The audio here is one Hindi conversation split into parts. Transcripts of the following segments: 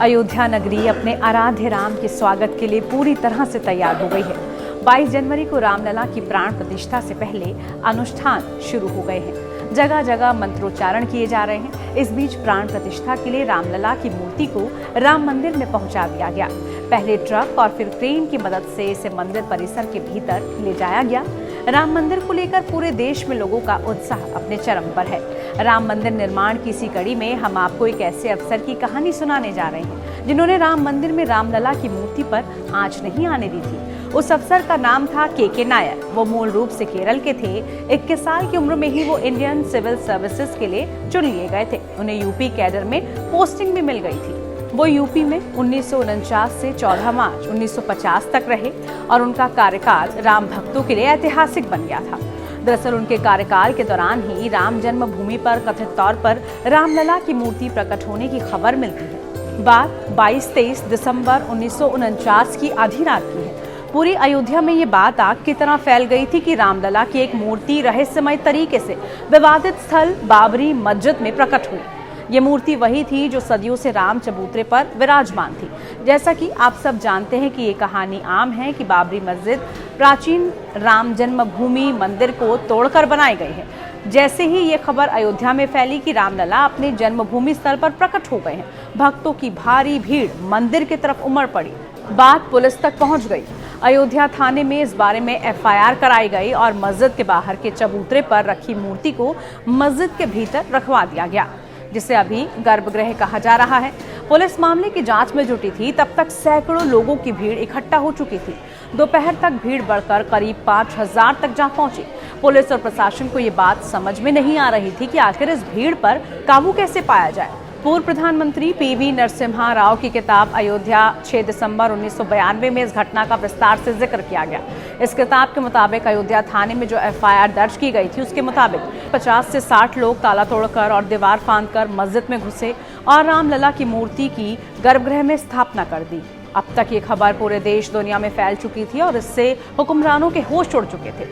अयोध्या नगरी अपने आराध्य राम के स्वागत के लिए पूरी तरह से तैयार हो गई है। 22 जनवरी को रामलला की प्राण प्रतिष्ठा से पहले अनुष्ठान शुरू हो गए हैं। जगह जगह मंत्रोच्चारण किए जा रहे हैं। इस बीच प्राण प्रतिष्ठा के लिए रामलला की मूर्ति को राम मंदिर में पहुंचा दिया गया। पहले ट्रक और फिर क्रेन की मदद से इसे मंदिर परिसर के भीतर ले जाया गया। राम मंदिर को लेकर पूरे देश में लोगों का उत्साह अपने चरम पर है। राम मंदिर निर्माण की इसी कड़ी में हम आपको एक ऐसे अफसर की कहानी सुनाने जा रहे हैं जिन्होंने राम मंदिर में रामलला की मूर्ति पर आंच नहीं आने दी थी। उस अफसर का नाम था के नायर। वो मूल रूप से केरल के थे। 21 साल की उम्र में ही वो इंडियन सिविल सर्विसेज के लिए चुन लिए गए थे। उन्हें यूपी कैडर में पोस्टिंग भी मिल गई थी। वो यूपी में 1949 से 14 मार्च 1950 तक रहे और उनका कार्यकाल राम भक्तों के लिए ऐतिहासिक बन गया था। दरअसल उनके कार्यकाल के दौरान ही राम जन्मभूमि पर कथित तौर पर रामलला की मूर्ति प्रकट होने की खबर मिलती है। बात 22-23 दिसंबर 1949 की आधी रात की है। पूरी अयोध्या में ये बात आग की तरह फैल गई थी कि रामलला की एक मूर्ति रहस्यमय तरीके से विवादित स्थल बाबरी मस्जिद में प्रकट हुई। ये मूर्ति वही थी जो सदियों से राम चबूतरे पर विराजमान थी। जैसा कि आप सब जानते हैं कि ये कहानी आम है कि बाबरी मस्जिद प्राचीन राम जन्मभूमि मंदिर को तोड़कर बनाई गई है। जैसे ही ये खबर अयोध्या में फैली कि रामलला अपने जन्मभूमि स्थल पर प्रकट हो गए हैं, भक्तों की भारी भीड़ मंदिर की तरफ उमड़ पड़ी। बात पुलिस तक पहुंच गई। अयोध्या थाने में इस बारे में FIR कराई गई और मस्जिद के बाहर के चबूतरे पर रखी मूर्ति को मस्जिद के भीतर रखवा दिया गया, जिसे अभी गर्भगृह कहा जा रहा है। पुलिस मामले की जांच में जुटी थी। तब तक सैकड़ों लोगों की भीड़ इकट्ठा हो चुकी थी। दोपहर तक भीड़ बढ़कर करीब 5000 तक जा पहुंची। पुलिस और प्रशासन को ये बात समझ में नहीं आ रही थी कि आखिर इस भीड़ पर काबू कैसे पाया जाए। पूर्व प्रधानमंत्री PV नरसिम्हा राव की किताब अयोध्या 6 दिसंबर 1992 में इस घटना का विस्तार से जिक्र किया गया। इस किताब के मुताबिक अयोध्या थाने में जो FIR दर्ज की गई थी उसके मुताबिक 50 से 60 लोग ताला तोड़कर और दीवार फांदकर मस्जिद में घुसे और रामलला की मूर्ति की गर्भगृह में स्थापना कर दी। अब तक ये खबर पूरे देश दुनिया में फैल चुकी थी और इससे हुक्मरानों के होश उड़ चुके थे।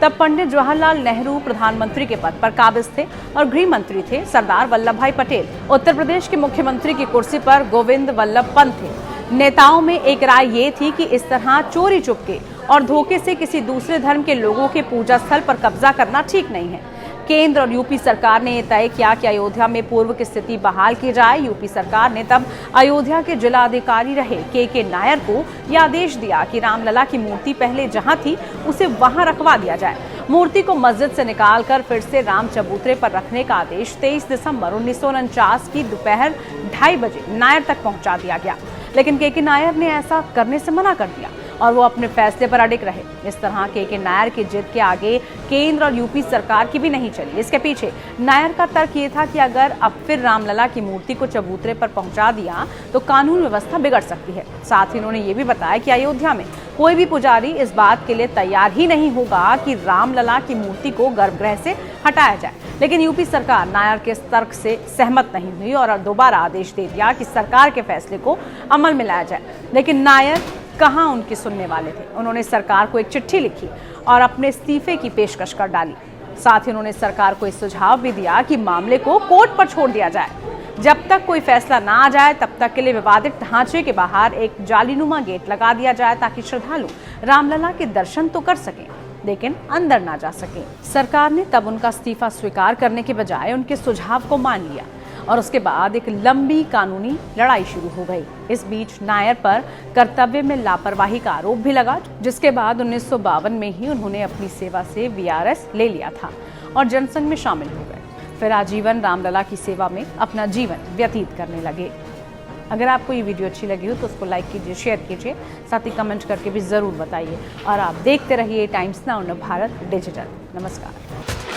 तब पंडित जवाहरलाल नेहरू प्रधानमंत्री के पद पर काबिज थे और गृह मंत्री थे सरदार वल्लभ भाई पटेल। उत्तर प्रदेश के मुख्यमंत्री की कुर्सी पर गोविंद वल्लभ पंत थे। नेताओं में एक राय ये थी कि इस तरह चोरी चुपके और धोखे से किसी दूसरे धर्म के लोगों के पूजा स्थल पर कब्जा करना ठीक नहीं है। केंद्र और यूपी सरकार ने तय किया कि अयोध्या में पूर्व की स्थिति बहाल की जाए। यूपी सरकार ने तब अयोध्या के जिलाधिकारी रहे के नायर को यह आदेश दिया कि रामलला की मूर्ति पहले जहां थी उसे वहां रखवा दिया जाए। मूर्ति को मस्जिद से निकालकर फिर से राम चबूतरे पर रखने का आदेश 23 दिसंबर 1949 की दोपहर 2:30 बजे नायर तक पहुंचा दिया गया। लेकिन के नायर ने ऐसा करने से मना कर दिया और वो अपने फैसले पर अडिग रहे। इस तरह के नायर की जिद के आगे केंद्र और यूपी सरकार की भी नहीं चली। इसके पीछे नायर का तर्क ये था कि अगर अब फिर रामलला की मूर्ति को चबूतरे पर पहुंचा दिया तो कानून व्यवस्था बिगड़ सकती है। साथ ही उन्होंने ये भी बताया कि अयोध्या में कोई भी पुजारी इस बात के लिए तैयार ही नहीं होगा कि रामलला की मूर्ति को गर्भगृह से हटाया जाए। लेकिन यूपी सरकार नायर के इस तर्क से सहमत नहीं हुई और दोबारा आदेश दे दिया कि सरकार के फैसले को अमल में लाया जाए। लेकिन नायर कहाँ उनके सुनने वाले थे। उन्होंने सरकार को एक चिट्ठी लिखी और अपने इस्तीफे की पेशकश कर डाली। साथ ही उन्होंने सरकार को इस सुझाव भी दिया कि मामले को कोर्ट पर छोड़ दिया जाए। जब तक कोई फैसला ना आ जाए तब तक के लिए विवादित ढांचे के बाहर एक जालीनुमा गेट लगा दिया जाए ताकि श्रद्धालु रामलला के दर्शन तो कर सकें लेकिन अंदर ना जा सकें। सरकार ने तब उनका इस्तीफा स्वीकार करने के बजाय उनके सुझाव को मान लिया और उसके बाद एक लंबी कानूनी लड़ाई शुरू हो गई। इस बीच नायर पर कर्तव्य में लापरवाही का आरोप भी लगा, जिसके बाद 1952 में ही उन्होंने अपनी सेवा से VRS ले लिया था और जनसंघ में शामिल हो गए। फिर आजीवन रामलला की सेवा में अपना जीवन व्यतीत करने लगे। अगर आपको ये वीडियो अच्छी लगी हो तो उसको लाइक कीजिए, शेयर कीजिए, साथ ही कमेंट करके भी ज़रूर बताइए और आप देखते रहिए टाइम्स नाउ भारत डिजिटल। नमस्कार।